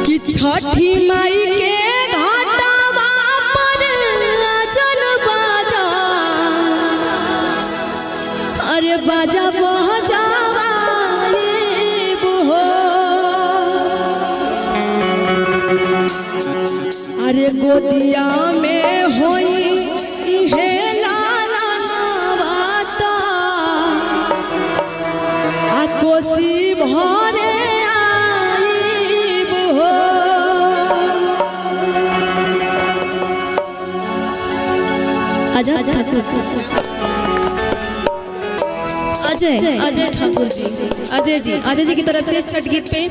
कि छठी माई के घाटवा पर चल बाजा, अरे बाजा बजावा हो, अरे गोदिया में होई हे लाला नवाता, आ कोसी भरे आईब हो। अजय ठाकुर जी, अजय जी की तरफ से छठ गीत पे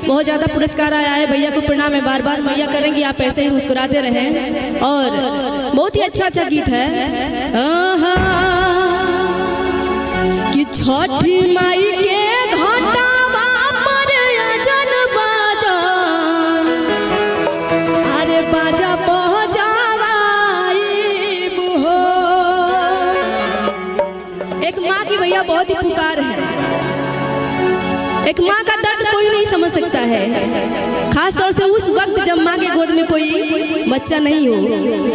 बहुत ज़्यादा पुरस्कार आया है। भैया को प्रणाम है बार बार। मैया करेंगी आप ऐसे ही मुस्कुराते रहें, और बहुत ही अच्छा गीत है। कि छठी माई के घाटवा पर अजन बाजन, अरे बाजा बजावा हो। एक माँ की भैया बहुत ही पुकार है। एक माँ का दर्द कोई नहीं समझ सकता है, खास तौर से उस वक्त जब माँ के गोद में कोई बच्चा नहीं हो।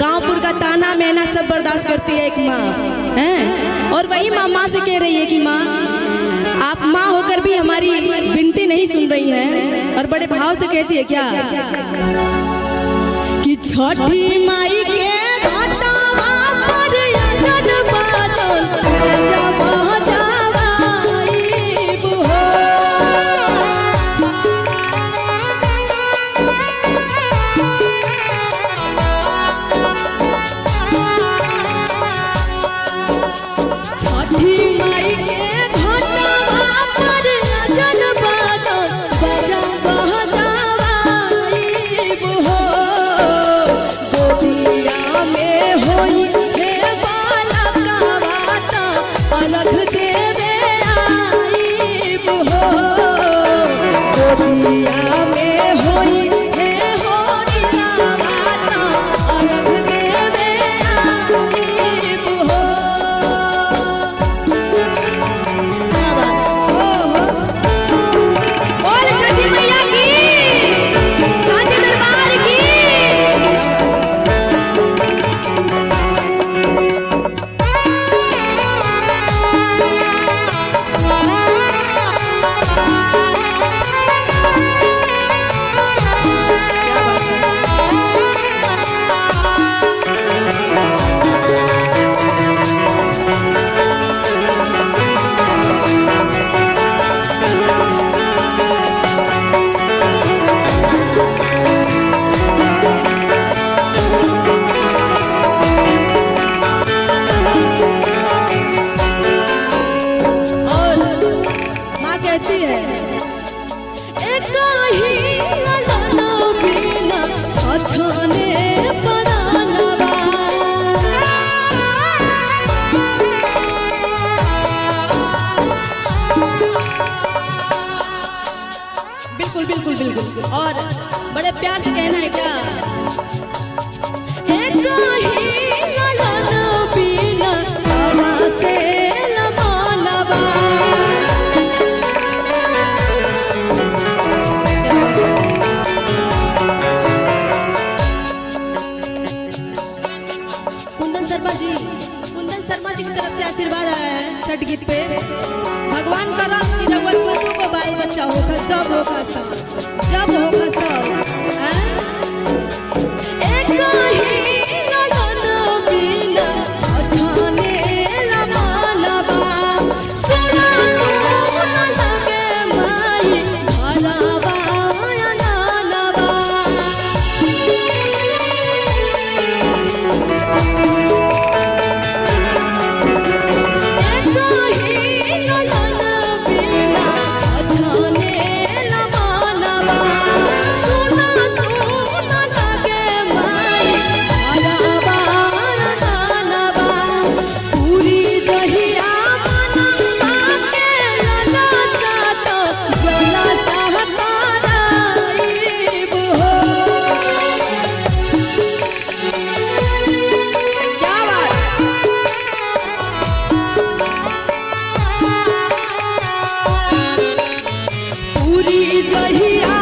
गांवपुर का ताना मेहना सब बर्दाश्त करती है एक माँ है, और वही माँ से कह रही है कि माँ आप माँ होकर भी हमारी विनती नहीं सुन रही हैं, और बड़े भाव से कहती है क्या कि छठी माई के घाटवा पर अजन बाजन, बाजा बजावा हो। बिल्कुल, और बड़े प्यार से कहना है क्या, कुंदन शर्मा जी की तरफ से आशीर्वाद आया है छठ गीत पे। भगवान का राम की रघुवत दोनों को बाल बच्चा होगा, जब होगा सब जहिया